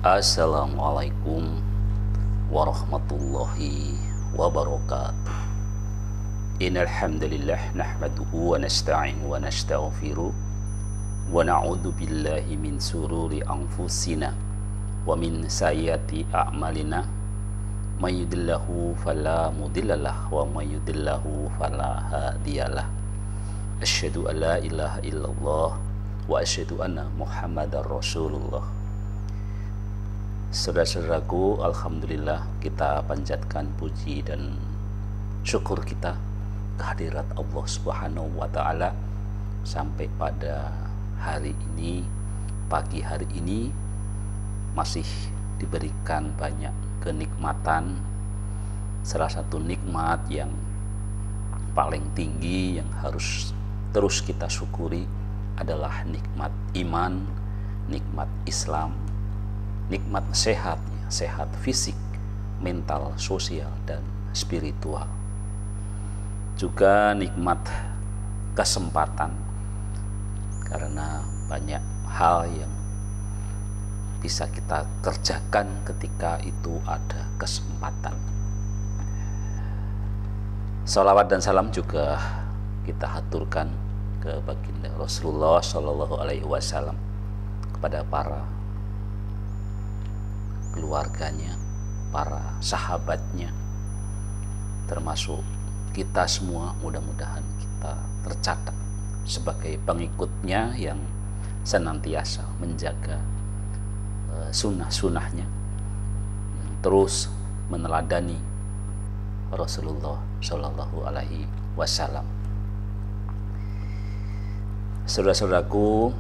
Assalamualaikum warahmatullahi wabarakatuh. Innal hamdalillah nahmaduhu wa nasta'inu wa nastaghfiruh wa na'udzu billahi min sururi anfusina wa min sayyiati a'malina may yahdihillahu fala mudhillalah wa may yudhlilhu fala hadiyalah. Asyhadu an la ilaha illallah wa asyhadu anna Muhammadar Rasulullah. Saudara-saudaraku, alhamdulillah kita panjatkan puji dan syukur kita kehadirat Allah Subhanahu wa taala sampai pada hari ini, pagi hari ini masih diberikan banyak kenikmatan. Salah satu nikmat yang paling tinggi yang harus terus kita syukuri adalah nikmat iman, nikmat Islam, nikmat sehat fisik, mental, sosial, dan spiritual. Juga nikmat kesempatan, karena banyak hal yang bisa kita kerjakan ketika itu ada kesempatan. Salawat dan salam juga kita haturkan ke baginda Rasulullah Shallallahu Alaihi Wasallam, kepada para keluarganya, para sahabatnya, termasuk kita semua. Mudah-mudahan kita tercatat sebagai pengikutnya yang senantiasa menjaga sunnah-sunnahnya, yang terus meneladani Rasulullah Shallallahu Alaihi Wasallam. Saudara-saudaraku,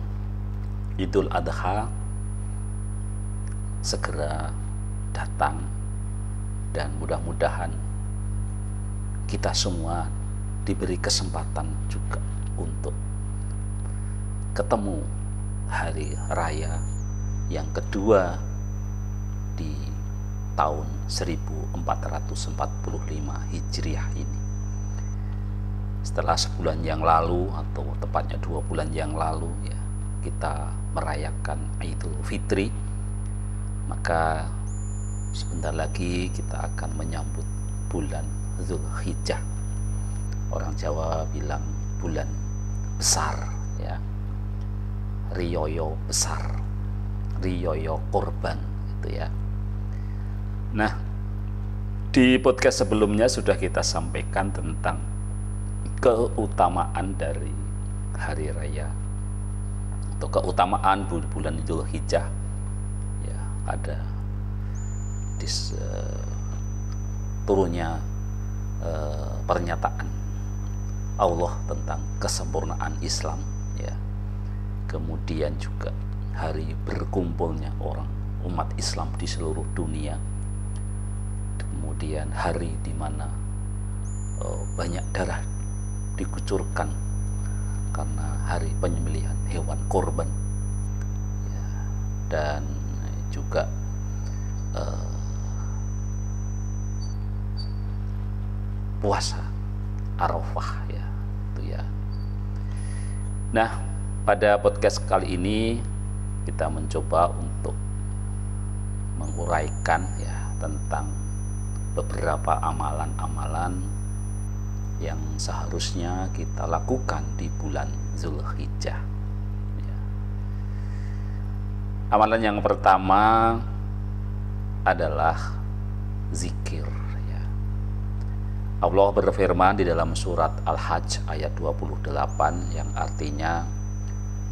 Idul Adha segera datang, dan mudah-mudahan kita semua diberi kesempatan juga untuk ketemu hari raya yang kedua di tahun 1445 Hijriah ini. Setelah sebulan yang lalu, atau tepatnya 2 bulan yang lalu ya, kita merayakan Idul Fitri. Maka sebentar lagi kita akan menyambut bulan Zulhijjah. Orang Jawa bilang bulan besar ya, riyoyo besar, riyoyo korban gitu ya. Nah, di podcast sebelumnya sudah kita sampaikan tentang keutamaan dari hari raya atau keutamaan bulan Zulhijjah. Ada turunnya pernyataan Allah tentang kesempurnaan Islam ya. Kemudian juga hari berkumpulnya orang umat Islam di seluruh dunia. Kemudian hari di mana banyak darah dikucurkan karena hari penyembelihan hewan korban ya. Dan juga puasa Arafah ya, itu ya. Nah, pada podcast kali ini kita mencoba untuk menguraikan ya tentang beberapa amalan-amalan yang seharusnya kita lakukan di bulan Zulhijjah. Amalan yang pertama adalah zikir ya. Allah berfirman di dalam surat Al-Hajj ayat 28 yang artinya,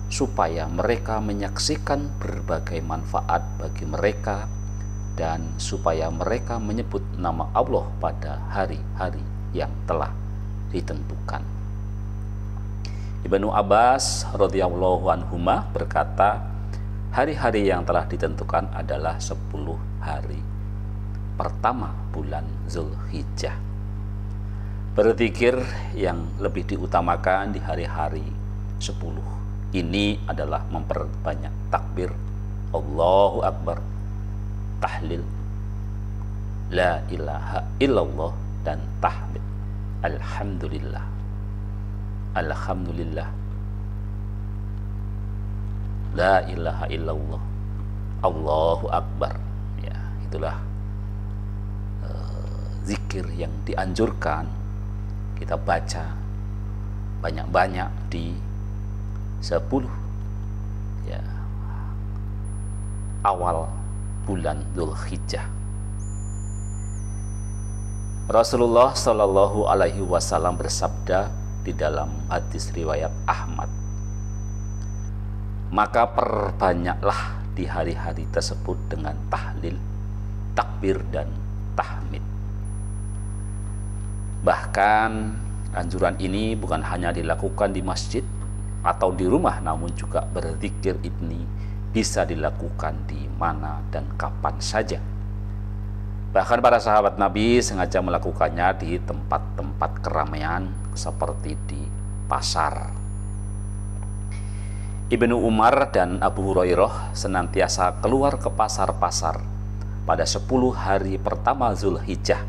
supaya mereka menyaksikan berbagai manfaat bagi mereka dan supaya mereka menyebut nama Allah pada hari-hari yang telah ditentukan. Ibnu Abbas radhiyallahu anhuma berkata, hari-hari yang telah ditentukan adalah 10 hari pertama bulan Zulhijjah. Berzikir yang lebih diutamakan di hari-hari 10 ini adalah memperbanyak takbir Allahu Akbar, tahlil la ilaha illallah, dan tahmid alhamdulillah. Alhamdulillah, la ilaha illallah, Allahu Akbar. Ya, itulah zikir yang dianjurkan kita baca banyak-banyak di 10 ya awal bulan Dzulhijjah. Rasulullah Shallallahu Alaihi Wasallam bersabda di dalam hadis riwayat Ahmad, maka perbanyaklah di hari-hari tersebut dengan tahlil, takbir, dan tahmid. Bahkan anjuran ini bukan hanya dilakukan di masjid atau di rumah, namun juga berzikir ini bisa dilakukan di mana dan kapan saja. Bahkan para sahabat Nabi sengaja melakukannya di tempat-tempat keramaian seperti di pasar. Ibnu Umar dan Abu Hurairah senantiasa keluar ke pasar-pasar pada 10 hari pertama Dzulhijjah.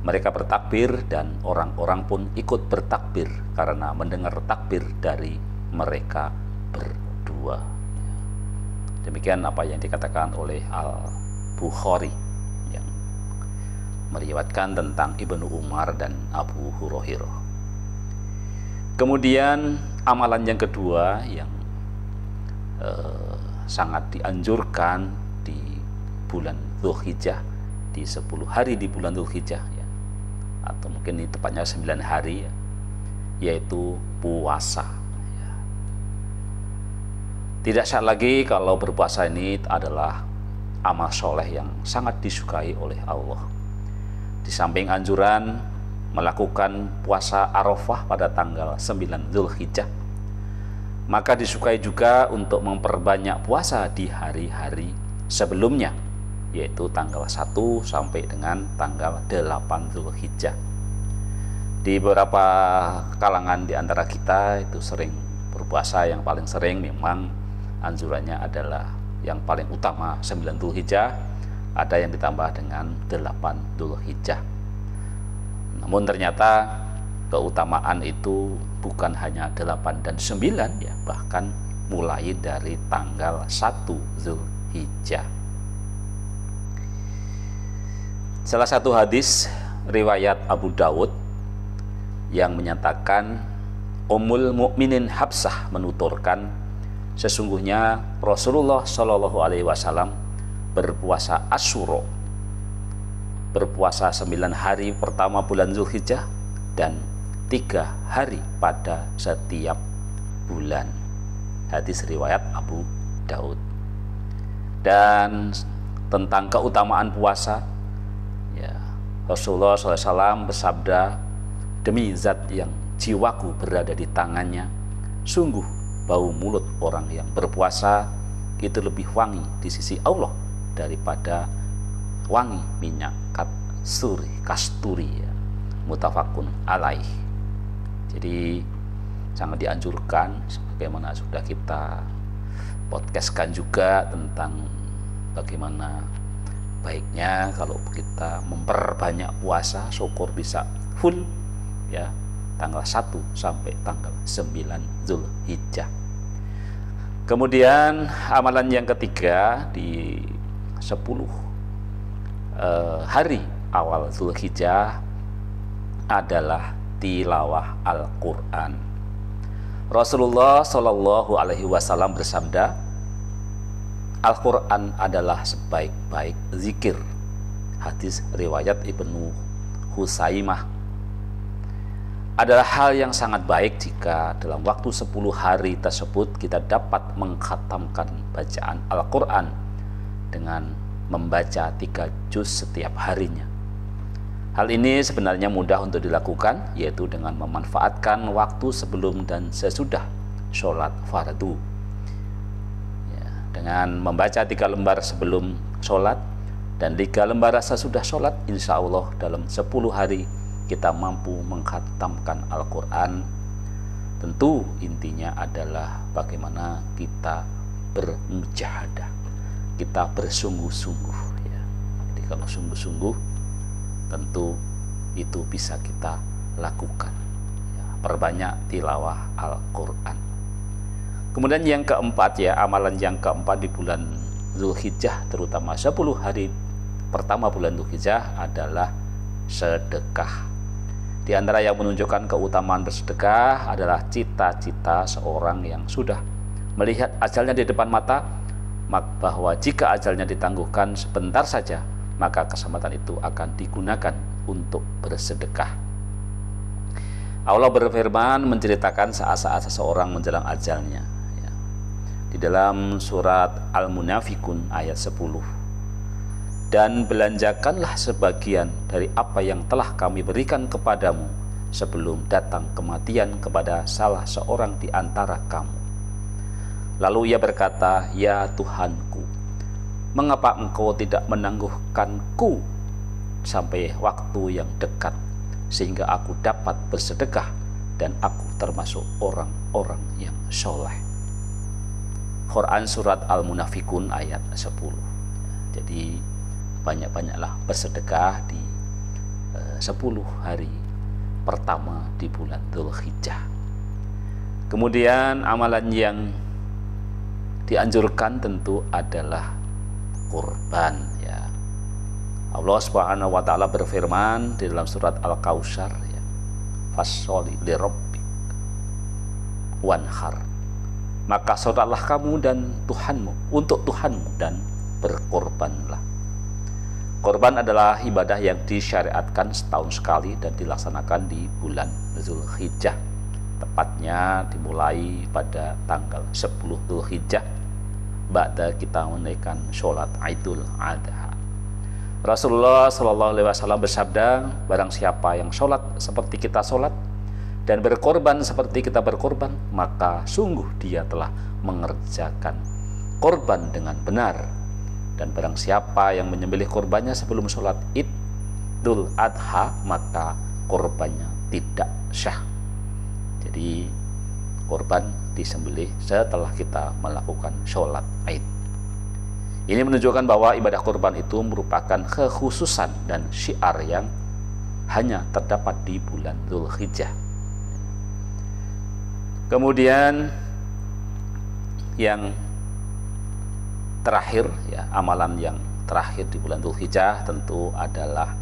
Mereka bertakbir dan orang-orang pun ikut bertakbir karena mendengar takbir dari mereka berdua. Demikian apa yang dikatakan oleh Al-Bukhari yang meriwayatkan tentang Ibnu Umar dan Abu Hurairah. Kemudian amalan yang kedua yang sangat dianjurkan di bulan Dzulhijjah, di 10 hari di bulan Dzulhijjah ya, atau mungkin ini tepatnya 9 hari ya, yaitu puasa ya. Tidak syak lagi kalau berpuasa ini adalah amal soleh yang sangat disukai oleh Allah. Di samping anjuran melakukan puasa Arafah pada tanggal 9 Dzulhijjah, maka disukai juga untuk memperbanyak puasa di hari-hari sebelumnya, yaitu tanggal 1 sampai dengan tanggal 8 Dzulhijjah. Di beberapa kalangan di antara kita itu sering berpuasa, yang paling sering memang anjurannya adalah yang paling utama 9 Dzulhijjah, ada yang ditambah dengan 8 Dzulhijjah. Namun ternyata keutamaan itu bukan hanya 8 dan 9 ya, bahkan mulai dari tanggal 1 Dzulhijjah. Salah satu hadis riwayat Abu Dawud yang menyatakan Ummul Mukminin Hafsah menuturkan, sesungguhnya Rasulullah Shallallahu Alaihi Wasallam berpuasa Asyura, berpuasa 9 hari pertama bulan Dzulhijjah dan 3 hari pada setiap bulan. Hadis riwayat Abu Daud. Dan tentang keutamaan puasa ya, Rasulullah SAW bersabda, demi zat yang jiwaku berada di tangannya, sungguh bau mulut orang yang berpuasa itu lebih wangi di sisi Allah daripada wangi minyak kasturi ya. Muttafaqun alaih. Jadi sangat dianjurkan, sebagaimana sudah kita podcastkan juga tentang bagaimana baiknya kalau kita memperbanyak puasa, syukur bisa full ya, tanggal 1 sampai tanggal 9 Dzulhijjah. Kemudian amalan yang ketiga di 10 hari awal Dzulhijjah adalah tilawah Al-Quran. Rasulullah Shallallahu Alaihi Wasallam bersabda, Al-Quran adalah sebaik-baik zikir. Hadis riwayat Ibnu Husaimah. Adalah hal yang sangat baik jika dalam waktu 10 hari tersebut kita dapat mengkhatamkan bacaan Al-Quran dengan membaca 3 juz setiap harinya. Hal ini sebenarnya mudah untuk dilakukan, yaitu dengan memanfaatkan waktu sebelum dan sesudah sholat fardu. Ya, dengan membaca 3 lembar sebelum sholat dan 3 lembar sesudah sholat, insya Allah dalam 10 hari kita mampu mengkhatamkan Al-Quran. Tentu intinya adalah bagaimana kita bermujahadah, kita bersungguh-sungguh. Ya. Jadi kalau sungguh-sungguh, tentu itu bisa kita lakukan ya, perbanyak tilawah Al-Quran. Kemudian yang keempat ya, amalan yang keempat di bulan Zulhijjah, terutama 10 hari pertama bulan Zulhijjah adalah sedekah. Di antara yang menunjukkan keutamaan bersedekah adalah cita-cita seorang yang sudah melihat ajalnya di depan mata, bahwa jika ajalnya ditangguhkan sebentar saja, maka kesempatan itu akan digunakan untuk bersedekah. Allah berfirman menceritakan saat-saat seseorang menjelang ajalnya, ya. Di dalam surat Al-Munafikun ayat 10. Dan belanjakanlah sebagian dari apa yang telah kami berikan kepadamu sebelum datang kematian kepada salah seorang di antara kamu. Lalu ia berkata, ya Tuhanku, mengapa engkau tidak menangguhkanku sampai waktu yang dekat, sehingga aku dapat bersedekah dan aku termasuk orang-orang yang soleh. Quran surat Al-Munafikun ayat 10. Jadi banyak-banyaklah bersedekah di 10 hari pertama di bulan Dzulhijjah. Kemudian amalan yang dianjurkan tentu adalah kurban, ya. Allah Subhanahu wa taala berfirman di dalam surat Al-Kautsar, ya, Fasholli li rabbik wanhar, maka salatlah kamu dan Tuhanmu untuk Tuhanmu dan berkorbanlah. Korban adalah ibadah yang disyariatkan setahun sekali dan dilaksanakan di bulan Dzulhijjah, tepatnya dimulai pada tanggal 10 Dzulhijjah, ba'da kita menunaikan sholat Idul Adha. Rasulullah Shallallahu Alaihi Wasallam bersabda, barang siapa yang sholat seperti kita sholat dan berkorban seperti kita berkorban, maka sungguh dia telah mengerjakan korban dengan benar. Dan barang siapa yang menyembelih korbannya sebelum sholat Idul Adha, maka korbannya tidak syah. Jadi korban disembelih setelah kita melakukan sholat Id. Ini menunjukkan bahwa ibadah kurban itu merupakan kekhususan dan syiar yang hanya terdapat di bulan Dzulhijjah. Kemudian yang terakhir, ya, amalan yang terakhir di bulan Dzulhijjah tentu adalah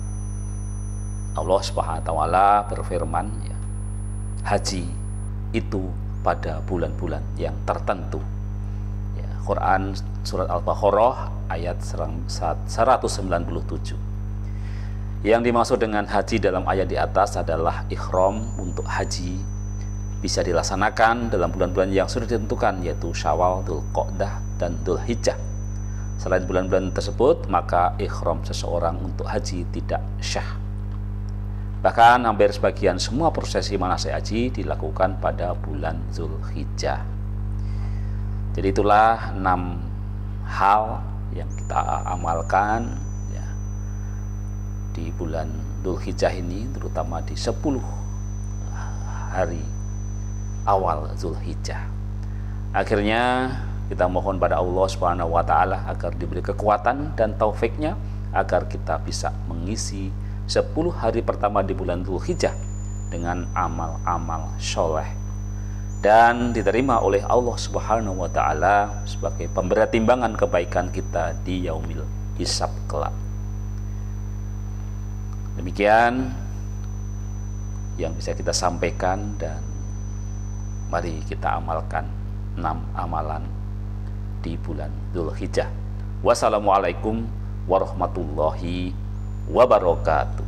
Allah Subhanahu wa taala berfirman, ya, haji itu pada bulan-bulan yang tertentu. Quran surat Al-Baqarah ayat 197. Yang dimaksud dengan haji dalam ayat di atas adalah ihram untuk haji bisa dilaksanakan dalam bulan-bulan yang sudah ditentukan, yaitu Syawal, Dzulqa'dah, dan Dzulhijjah. Selain bulan-bulan tersebut, maka ihram seseorang untuk haji tidak syah. Bahkan hampir sebagian semua prosesi manasik haji dilakukan pada bulan Dzulhijjah. Jadi itulah 6 hal yang kita amalkan, ya, di bulan Dzulhijjah ini, terutama di 10 hari awal Dzulhijjah. Akhirnya kita mohon pada Allah Subhanahu wa taala agar diberi kekuatan dan taufiknya agar kita bisa mengisi 10 hari pertama di bulan Dzulhijjah dengan amal-amal soleh dan diterima oleh Allah Subhanahu wa taala sebagai pemberi timbangan kebaikan kita di yaumil hisab kelak. Demikian yang bisa kita sampaikan, dan mari kita amalkan 6 amalan di bulan Dzulhijjah. Wassalamualaikum warahmatullahi wabarakatuh.